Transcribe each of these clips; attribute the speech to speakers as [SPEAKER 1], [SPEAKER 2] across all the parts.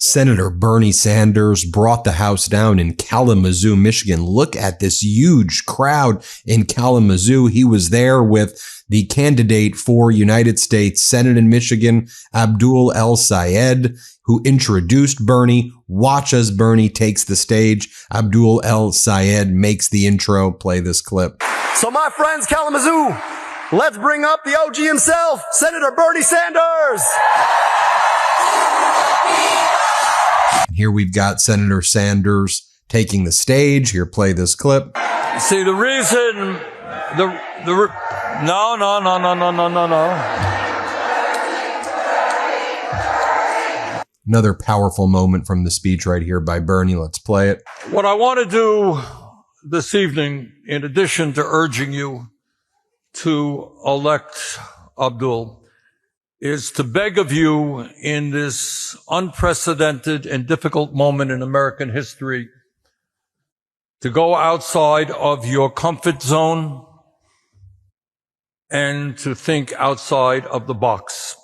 [SPEAKER 1] Senator Bernie Sanders brought the House down in Kalamazoo, Michigan. Look at this huge crowd in Kalamazoo. He was there with the candidate for United States Senate in Michigan, Abdul El-Sayed, who introduced Bernie. Watch as Bernie takes the stage. Abdul El-Sayed makes the intro. Play this clip.
[SPEAKER 2] So my friends, Kalamazoo, let's bring up the OG himself, Senator Bernie Sanders.
[SPEAKER 1] Here we've got Senator Sanders taking the stage. Here, play this clip.
[SPEAKER 3] See, the reason, no.
[SPEAKER 1] Another powerful moment from the speech right here by Bernie. Let's play it.
[SPEAKER 3] What I want to do this evening, in addition to urging you to elect Abdul, is to beg of you in this unprecedented and difficult moment in American history to go outside of your comfort zone and to think outside of the box.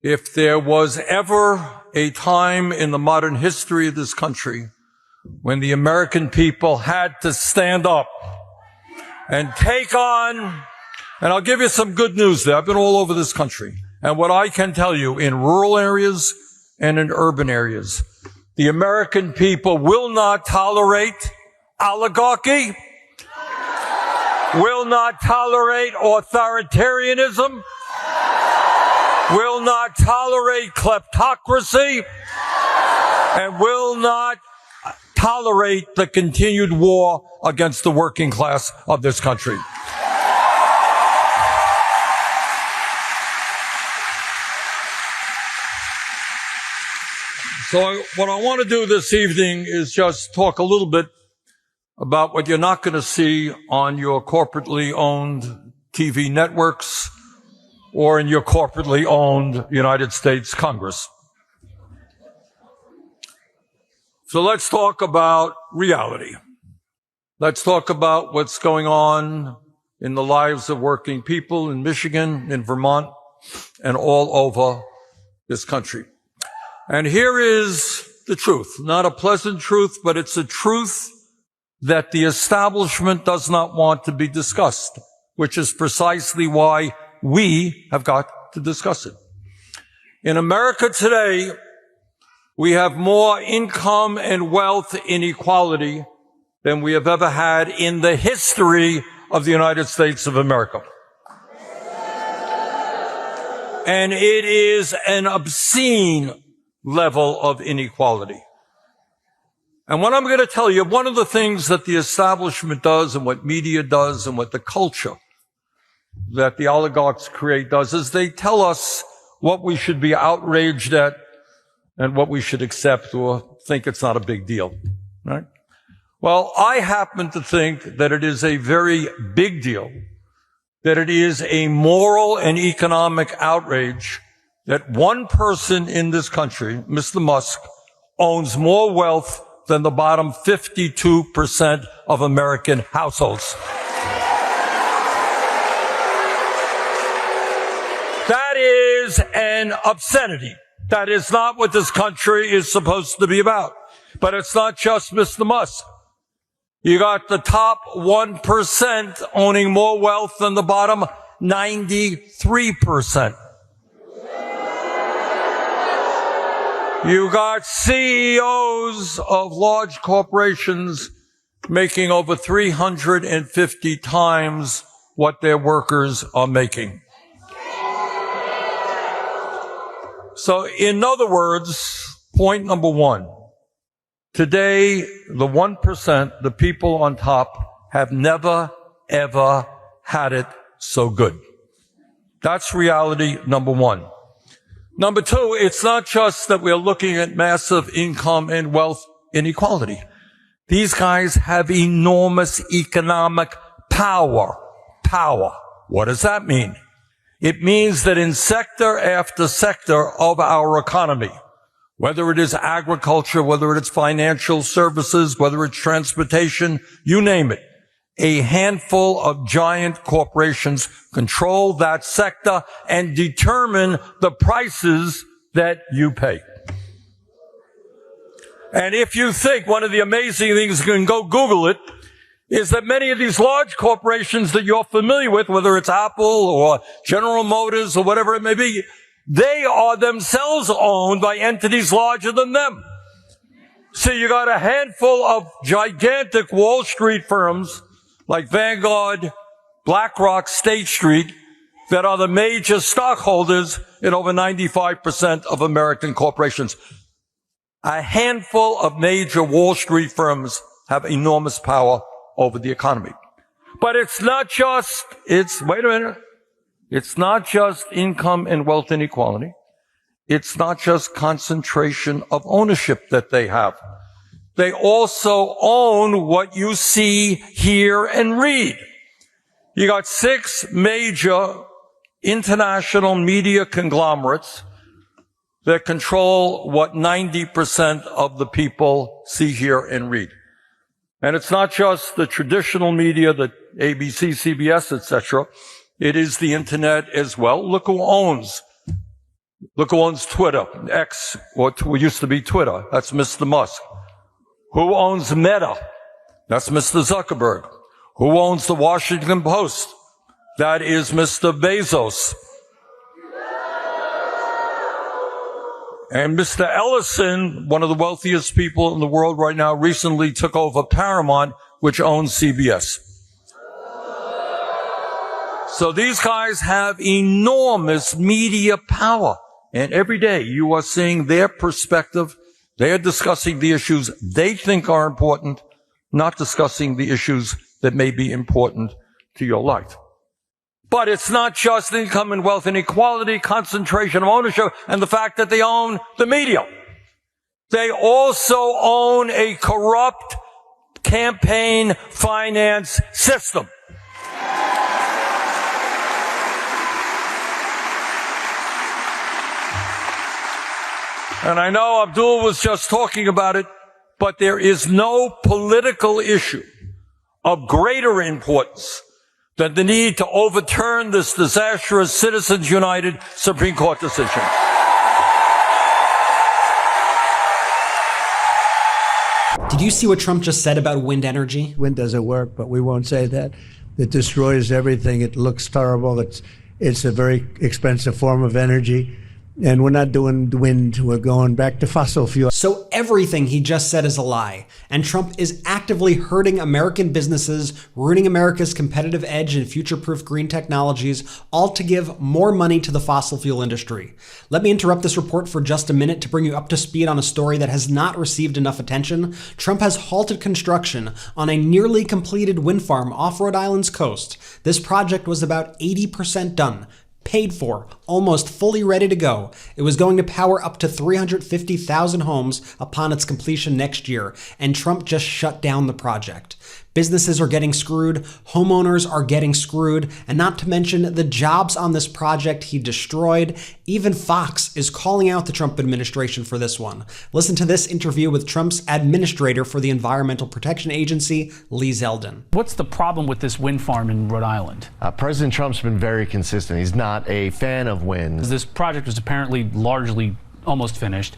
[SPEAKER 3] If there was ever a time in the modern history of this country when the American people had to stand up and take on, and I'll give you some good news there. I've been all over this country. And what I can tell you, in rural areas and in urban areas, the American people will not tolerate oligarchy, will not tolerate authoritarianism, will not tolerate kleptocracy, and will not tolerate the continued war against the working class of this country. So what I want to do this evening is just talk a little bit about what you're not going to see on your corporately owned TV networks or in your corporately owned United States Congress. So let's talk about reality. Let's talk about what's going on in the lives of working people in Michigan, in Vermont, and all over this country. And here is the truth, not a pleasant truth, but it's a truth that the establishment does not want to be discussed, which is precisely why we have got to discuss it. In America today, we have more income and wealth inequality than we have ever had in the history of the United States of America. And it is an obscene level of inequality. And what I'm going to tell you, one of the things that the establishment does and what media does and what the culture that the oligarchs create does is they tell us what we should be outraged at and what we should accept or think it's not a big deal, right? Well, I happen to think that it is a very big deal, that it is a moral and economic outrage that one person in this country, Mr. Musk, owns more wealth than the bottom 52% of American households. That is an obscenity. That is not what this country is supposed to be about. But it's not just Mr. Musk. You got the top 1% owning more wealth than the bottom 93%. You got CEOs of large corporations making over 350 times what their workers are making. So, in other words, point number one, today, the 1%, the people on top, have never, ever had it so good. That's reality number one. Number two, it's not just that we're looking at massive income and wealth inequality. These guys have enormous economic power. Power. What does that mean? It means that in sector after sector of our economy, whether it is agriculture, whether it's financial services, whether it's transportation, you name it, a handful of giant corporations control that sector and determine the prices that you pay. And if you think one of the amazing things, you can go Google it, is that many of these large corporations that you're familiar with, whether it's Apple or General Motors or whatever it may be, they are themselves owned by entities larger than them. So you got a handful of gigantic Wall Street firms like Vanguard, BlackRock, State Street, that are the major stockholders in over 95% of American corporations. A handful of major Wall Street firms have enormous power over the economy. But it's not just, wait a minute, it's not just income and wealth inequality. It's not just concentration of ownership that they have. They also own what you see, hear, and read. You got 6 major international media conglomerates that control what 90% of the people see, hear, and read. And it's not just the traditional media, the ABC, CBS, etc. It is the internet as well. Look who owns Twitter, X, what used to be Twitter. That's Mr. Musk. Who owns Meta? That's Mr. Zuckerberg. Who owns the Washington Post? That is Mr. Bezos. And Mr. Ellison, one of the wealthiest people in the world right now, recently took over Paramount, which owns CBS. So these guys have enormous media power. And every day you are seeing their perspective. They are discussing the issues they think are important, not discussing the issues that may be important to your life. But it's not just income and wealth inequality, concentration of ownership, and the fact that they own the media. They also own a corrupt campaign finance system. And I know Abdul was just talking about it, but there is no political issue of greater importance than the need to overturn this disastrous Citizens United Supreme Court decision.
[SPEAKER 4] Did you see what Trump just said about wind energy?
[SPEAKER 5] Wind doesn't work, but we won't say that. It destroys everything. It looks terrible. It's a very expensive form of energy. And we're not doing wind. We're going back to fossil fuel.
[SPEAKER 4] So everything he just said is a lie. And Trump is actively hurting American businesses, ruining America's competitive edge in future-proof green technologies, all to give more money to the fossil fuel industry. Let me interrupt this report for just a minute to bring you up to speed on a story that has not received enough attention. Trump has halted construction on a nearly completed wind farm off Rhode Island's coast. This project was about 80% done. Paid for, almost fully ready to go. It was going to power up to 350,000 homes upon its completion next year, and Trump just shut down the project. Businesses are getting screwed, homeowners are getting screwed, and not to mention the jobs on this project he destroyed. Even Fox is calling out the Trump administration for this one. Listen to this interview with Trump's administrator for the Environmental Protection Agency, Lee Zeldin.
[SPEAKER 6] What's the problem with this wind farm in Rhode Island? President Trump's been very consistent. He's not a fan of wind. This project was apparently largely almost finished.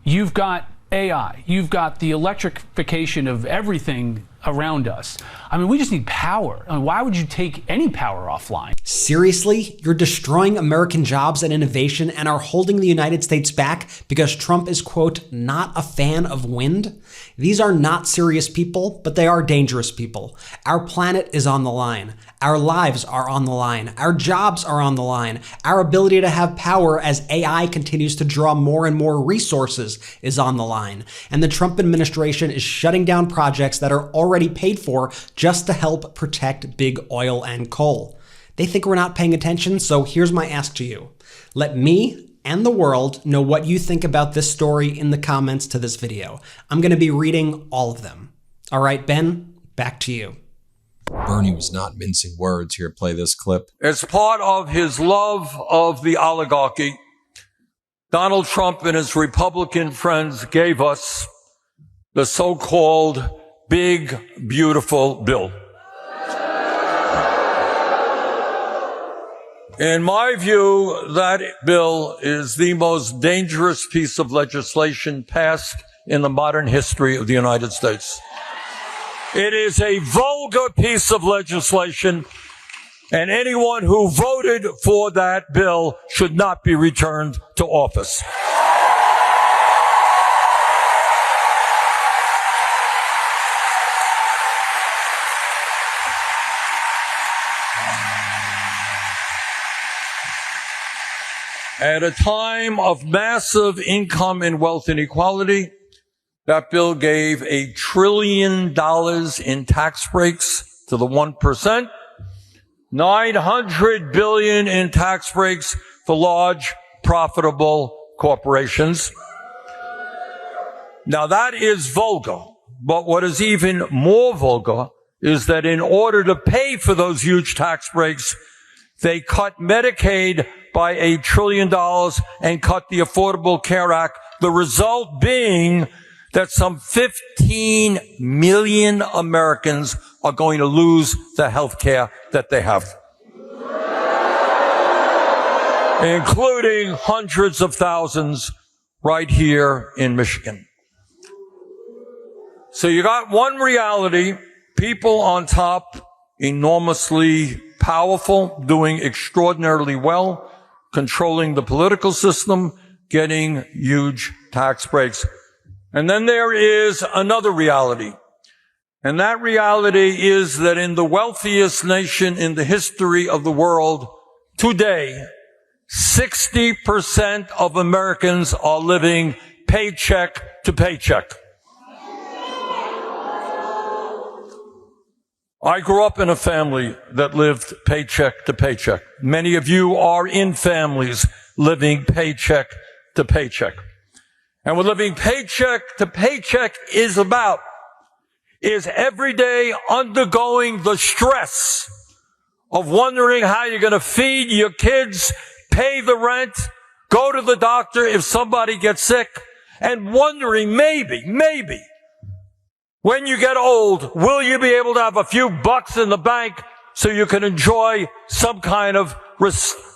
[SPEAKER 6] You've got AI, you've got the electrification of everything around us. I mean, we just need power. I mean, why would you take any power offline?
[SPEAKER 4] Seriously? You're destroying American jobs and innovation and are holding the United States back because Trump is, quote, not a fan of wind? These are not serious people, but they are dangerous people. Our planet is on the line. Our lives are on the line. Our jobs are on the line. Our ability to have power as AI continues to draw more and more resources is on the line. And the Trump administration is shutting down projects that are already paid for just to help protect big oil and coal. They think we're not paying attention, so here's my ask to you. Let me and the world know what you think about this story in the comments to this video. I'm going to be reading all of them. All right, Ben, back to you.
[SPEAKER 1] Bernie was not mincing words here. Play this clip.
[SPEAKER 3] As part of his love of the oligarchy, Donald Trump and his Republican friends gave us the so-called Big Beautiful Bill. In my view, that bill is the most dangerous piece of legislation passed in the modern history of the United States. It is a vulgar piece of legislation, and anyone who voted for that bill should not be returned to office. At a time of massive income and wealth inequality, that bill gave $1 trillion in tax breaks to the 1%, $900 billion in tax breaks for large, profitable corporations. Now that is vulgar, but what is even more vulgar is that in order to pay for those huge tax breaks, they cut Medicaid by $1 trillion and cut the Affordable Care Act, the result being that some 15 million Americans are going to lose the health care that they have, including hundreds of thousands right here in Michigan. So you got one reality, people on top, enormously powerful, doing extraordinarily well, controlling the political system, getting huge tax breaks. And then there is another reality. And that reality is that in the wealthiest nation in the history of the world today, 60% of Americans are living paycheck to paycheck. I grew up in a family that lived paycheck to paycheck. Many of you are in families living paycheck to paycheck. And what living paycheck to paycheck is about is every day undergoing the stress of wondering how you're going to feed your kids, pay the rent, go to the doctor if somebody gets sick, and wondering maybe, when you get old, will you be able to have a few bucks in the bank so you can enjoy some kind of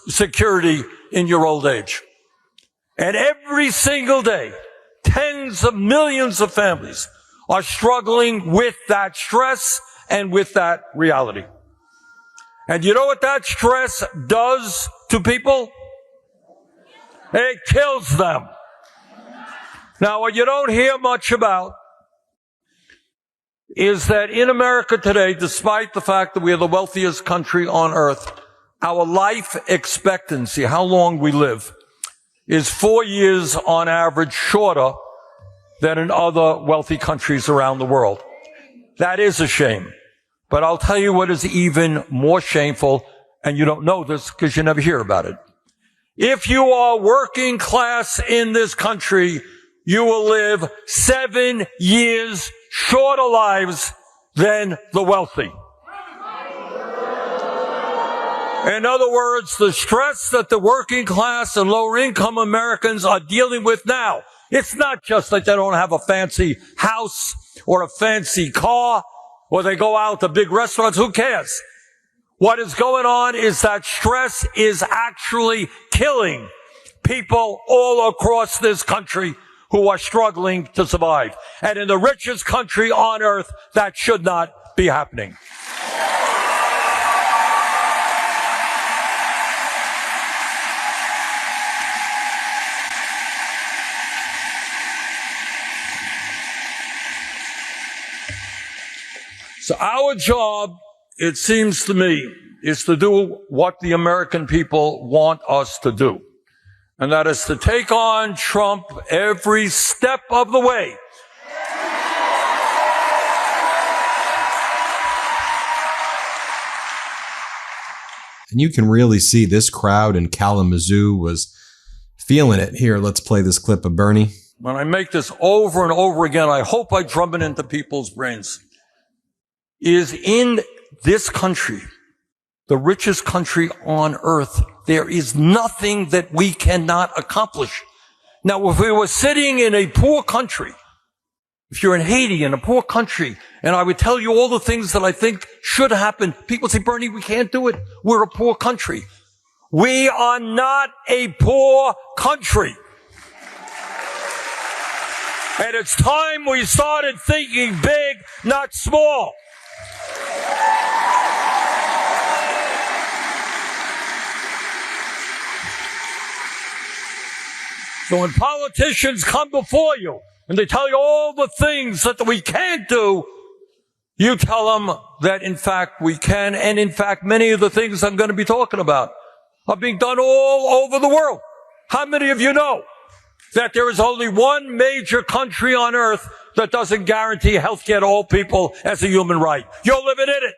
[SPEAKER 3] security in your old age? And every single day, tens of millions of families are struggling with that stress and with that reality. And you know what that stress does to people? It kills them. Now, what you don't hear much about is that in America today, despite the fact that we are the wealthiest country on earth, our life expectancy, how long we live, is 4 years on average shorter than in other wealthy countries around the world. That is a shame. But I'll tell you what is even more shameful, and you don't know this because you never hear about it. If you are working class in this country, you will live 7 years shorter lives than the wealthy. In other words, the stress that the working class and lower income Americans are dealing with now, it's not just that they don't have a fancy house or a fancy car or they go out to big restaurants. Who cares? What is going on is that stress is actually killing people all across this country who are struggling to survive. And in the richest country on earth, that should not be happening. So our job, it seems to me, is to do what the American people want us to do. And that is to take on Trump every step of the way.
[SPEAKER 1] And you can really see this crowd in Kalamazoo was feeling it. Here, let's play this clip of Bernie.
[SPEAKER 3] When I make this over and over again, I hope I drum it into people's brains. Is in this country, the richest country on earth, there is nothing that we cannot accomplish. Now, if we were sitting in a poor country, if you're in Haiti, in a poor country, and I would tell you all the things that I think should happen, people say, Bernie, we can't do it. We're a poor country. We are not a poor country. And it's time we started thinking big, not small. So when politicians come before you and they tell you all the things that we can't do, you tell them that, in fact, we can. And, in fact, many of the things I'm going to be talking about are being done all over the world. How many of you know that there is only one major country on earth that doesn't guarantee health care to all people as a human right? You're living in it.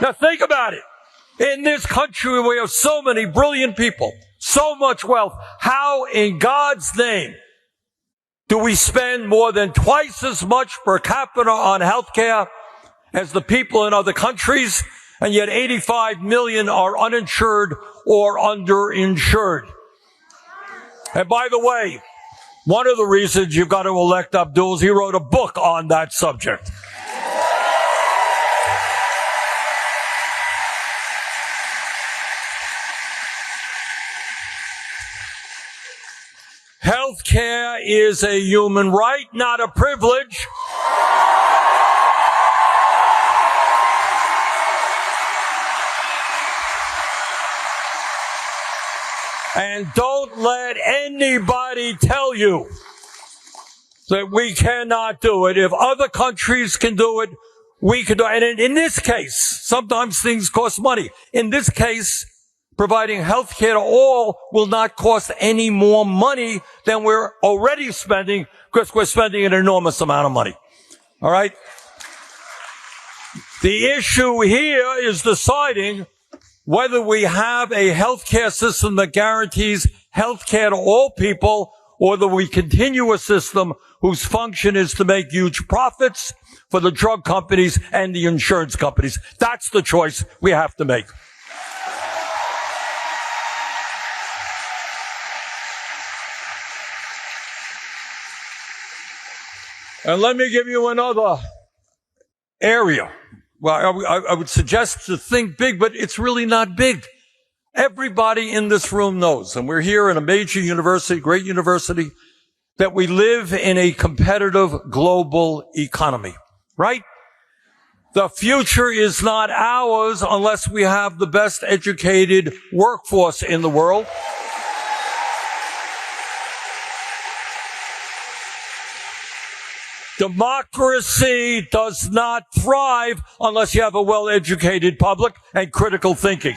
[SPEAKER 3] Now, think about it. In this country, we have so many brilliant people, so much wealth. How in God's name do we spend more than twice as much per capita on health care as the people in other countries, and yet 85 million are uninsured or underinsured? And by the way, one of the reasons you've got to elect Abdul is he wrote a book on that subject. Health care is a human right, not a privilege. And don't let anybody tell you that we cannot do it. If other countries can do it, we can do it. And in this case, sometimes things cost money. In this case, providing health care to all will not cost any more money than we're already spending, because we're spending an enormous amount of money. All right? The issue here is deciding whether we have a health care system that guarantees health care to all people, or that we continue a system whose function is to make huge profits for the drug companies and the insurance companies. That's the choice we have to make. And let me give you another area. Well, I would suggest to think big, but it's really not big. Everybody in this room knows, and we're here in a major university, great university, that we live in a competitive global economy, right? The future is not ours unless we have the best educated workforce in the world. Democracy does not thrive unless you have a well-educated public and critical thinking.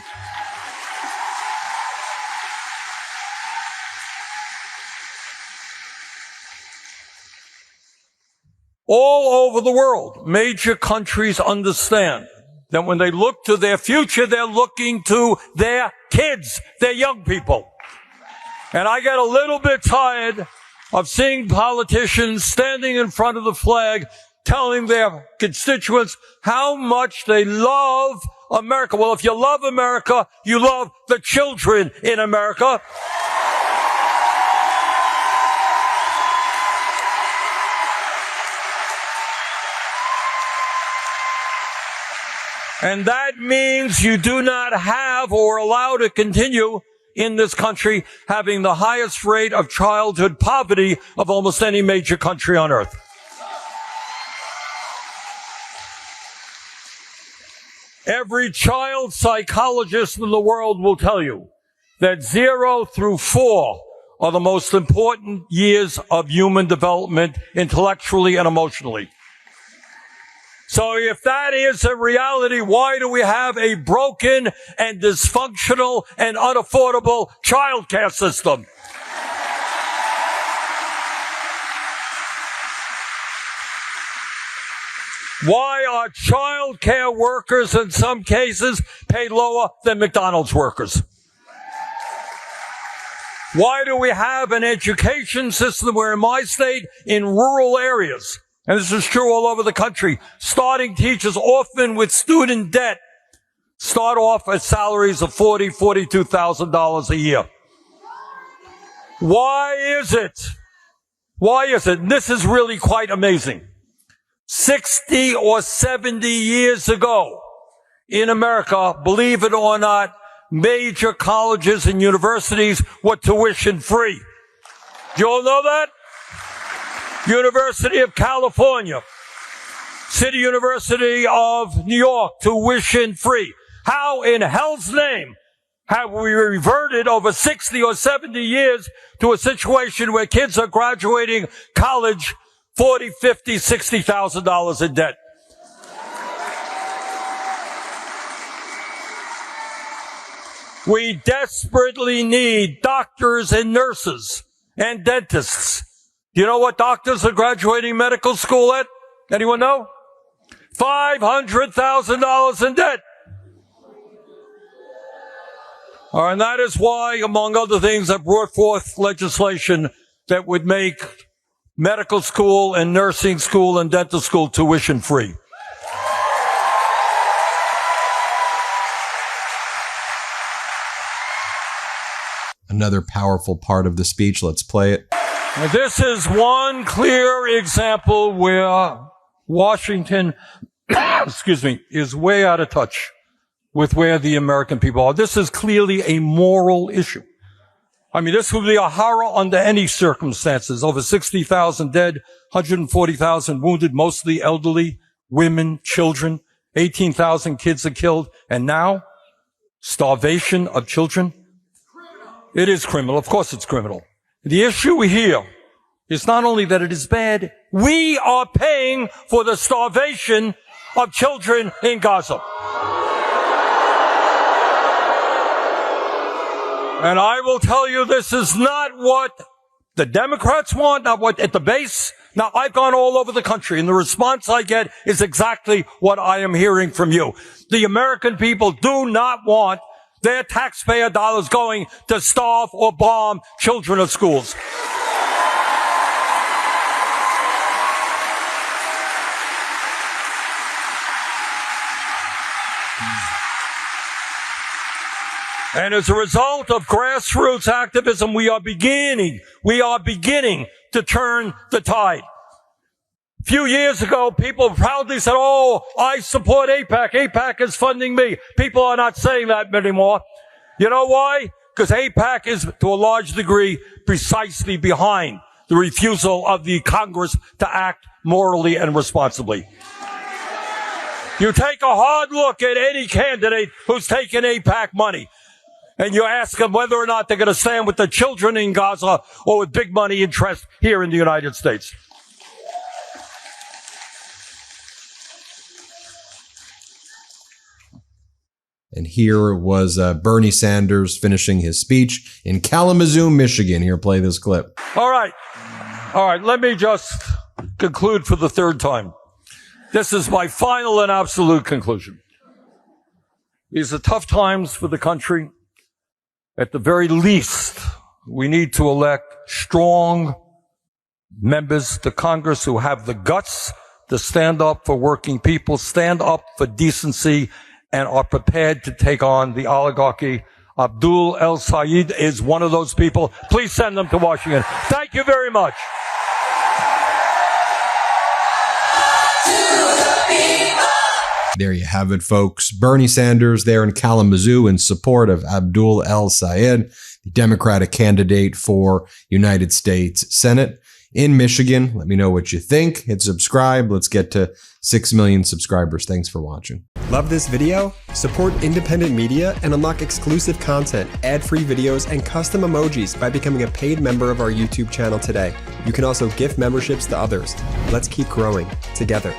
[SPEAKER 3] All over the world, major countries understand that when they look to their future, they're looking to their kids, their young people. And I get a little bit tired of seeing politicians standing in front of the flag telling their constituents how much they love America. Well, if you love America, you love the children in America. And that means you do not have or allow to continue in this country having the highest rate of childhood poverty of almost any major country on earth. Every child psychologist in the world will tell you that 0 through 4 are the most important years of human development intellectually and emotionally. So if that is a reality, why do we have a broken and dysfunctional and unaffordable child care system? Why are child care workers in some cases paid lower than McDonald's workers? Why do we have an education system where in my state, in rural areas, and this is true all over the country, starting teachers, often with student debt, start off at salaries of $40,000, $42,000 a year? Why is it? Why is it? And this is really quite amazing. 60 or 70 years ago in America, believe it or not, major colleges and universities were tuition free. Do you all know that? University of California, City University of New York, tuition free. How in hell's name have we reverted over 60 or 70 years to a situation where kids are graduating college $40,000, $50,000, $60,000 in debt? We desperately need doctors and nurses and dentists. Do you know what doctors are graduating medical school at? Anyone know? $500,000 in debt. And that is why, among other things, I brought forth legislation that would make medical school and nursing school and dental school tuition free.
[SPEAKER 1] Another powerful part of the speech. Let's play it.
[SPEAKER 3] Now, this is one clear example where Washington, is way out of touch with where the American people are. This is clearly a moral issue. I mean, this would be a horror under any circumstances. Over 60,000 dead, 140,000 wounded, mostly elderly, women, children. 18,000 kids are killed. And now, starvation of children. It is criminal. Of course it's criminal. The issue here is not only that it is bad, we are paying for the starvation of children in Gaza. And I will tell you, this is not what the Democrats want, not what at the base. Now, I've gone all over the country, and the response I get is exactly what I am hearing from you. The American people do not want their taxpayer dollars going to starve or bomb children of schools. And as a result of grassroots activism, we are beginning to turn the tide. A few years ago, people proudly said, oh, I support AIPAC. AIPAC is funding me. People are not saying that anymore. You know why? Because AIPAC is, to a large degree, precisely behind the refusal of the Congress to act morally and responsibly. You take a hard look at any candidate who's taken AIPAC money, and you ask them whether or not they're going to stand with the children in Gaza or with big money interest here in the United States.
[SPEAKER 1] And here was Bernie Sanders finishing his speech in Kalamazoo, Michigan. Here, play this clip.
[SPEAKER 3] All right. Let me just conclude for the third time. This is my final and absolute conclusion. These are tough times for the country. At the very least, we need to elect strong members to Congress who have the guts to stand up for working people, stand up for decency, and are prepared to take on the oligarchy. Abdul El Sayed is one of those people. Please send them to Washington. Thank you very much.
[SPEAKER 1] There you have it, folks. Bernie Sanders there in Kalamazoo in support of Abdul El Sayed, the Democratic candidate for United States Senate in Michigan. Let me know what you think. Hit subscribe. Let's get to 6 million subscribers. Thanks for watching.
[SPEAKER 7] Love this video? Support independent media and unlock exclusive content, ad-free videos, and custom emojis by becoming a paid member of our YouTube channel today. You can also gift memberships to others. Let's keep growing together.